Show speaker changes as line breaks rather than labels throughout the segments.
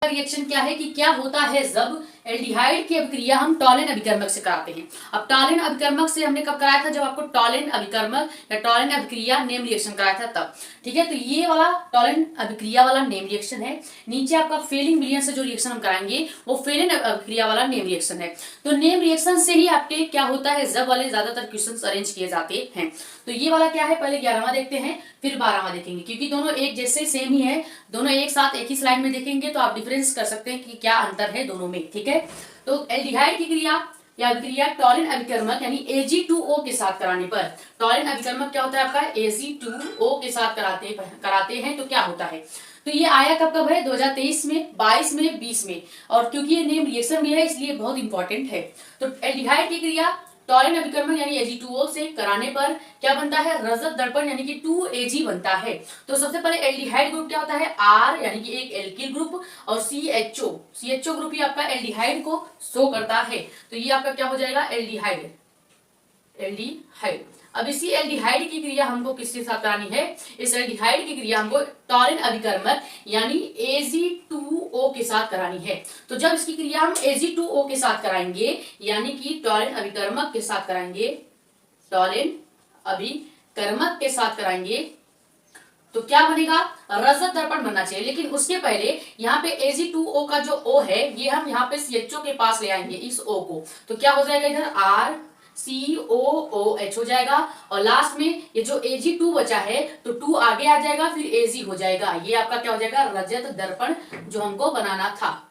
Reaction क्या है कि क्या होता है जब एल्डिहाइड की अभिक्रिया हम टॉलिन अभिकर्मक से कराते हैं। अब टॉलिन अभिकर्मक से हमने कब कराया था, जब आपको टॉलिन अभिकर्मक या टॉलिन अभिक्रिया नेम रिएक्शन कराया था तब। ठीक है, तो ये वाला टॉलिन अभिक्रिया वाला नेम रिएक्शन है। नीचे आपका फेलिंग विलियन से जो रिएक्शन हम कराएंगे वो फेलिन अभिक्रिया वाला नेम रिएक्शन है। तो नेम रिएक्शन से ही आपके क्या होता है जब वाले ज्यादातर क्वेश्चन अरेंज किए जाते हैं। तो ये वाला क्या है, पहले 11वां देखते हैं फिर 12वां देखेंगे, क्योंकि दोनों एक जैसे सेम ही है, दोनों एक साथ एक ही स्लाइड में देखेंगे तो आप डिफरेंस कर सकते हैं कि क्या अंतर है दोनों में। ठीक है, तो एल्डिहाइड की क्रिया या अभिक्रिया टॉलिन अभिकर्मक यानी Ag2O के साथ कराने पर, टॉलिन अभिकर्मक क्या होता है आपका Ag2O के साथ कराते हैं तो क्या होता है। तो ये आया कब कब है, 2023 में, 22 में, 20 में, और क्योंकि ये नेम रिएक्शन भी है इसलिए बहुत इंपॉर्टेंट है। तो एल्डिहाइड की क्रिया टॉलिन अभिकर्मक यानी Ag2O से कराने पर क्या बनता है, रजत दर्पण यानी कि 2Ag बनता है। तो सबसे पहले एल्डिहाइड ग्रुप क्या होता है, R यानी कि एक एल्किल ग्रुप, और CHO ग्रुप ही आपका एल्डिहाइड को शो करता है। तो ये आपका क्या हो जाएगा, एल्डिहाइड। अब इसी एल्डिहाइड की क्रिया हमको किसके साथ करानी है, इस एल्डिहाइड की क्रिया हमको टॉलिन अभिकर्मक यानी Ag2O के साथ करानी है। तो जब इसकी क्रिया हम Ag2O के साथ कराएंगे यानी कि टॉलिन अभिकर्मक के साथ कराएंगे, टॉलिन अभिकर्मक के साथ कराएंगे तो क्या बनेगा, रजत दर्पण बनना चाहिए। लेकिन उसके पहले यहाँ पे Ag2O का जो O है ये हम यहाँ पे CHO के पास ले आएंगे इस O को। तो क्या हो जाएगा, इधर RCOOH हो जाएगा, और लास्ट में ये जो Ag2 बचा है तो 2 आगे आ जाएगा फिर Ag हो जाएगा। ये आपका क्या हो जाएगा, रजत दर्पण जो हमको बनाना था।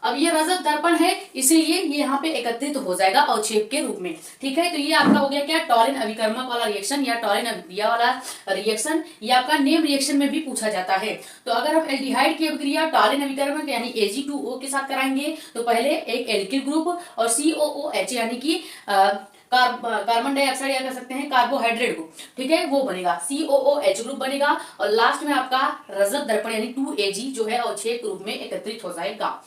अब ये रजत दर्पण है इसीलिए ये यहाँ पे एकत्रित हो जाएगा अवक्षेप के रूप में। ठीक है, तो ये आपका हो गया क्या, टॉलिन अभिकर्मक वाला रिएक्शन या टॉलिन अभिक्रिया वाला रिएक्शन। ये आपका नेम रिएक्शन में भी पूछा जाता है। तो अगर हम एल्डिहाइड की अभिक्रिया टॉलिन अभिकर्मक यानी Ag2O के साथ कराएंगे तो पहले एक एल्किल ग्रुप और COOH यानी कि कार्बन डाइऑक्साइड या कह सकते हैं कार्बोहाइड्रेट ग्रुप, ठीक है, वो बनेगा, COOH ग्रुप बनेगा, और लास्ट में आपका रजत दर्पण यानी 2Ag जो है अवक्षेप रूप में एकत्रित हो जाएगा।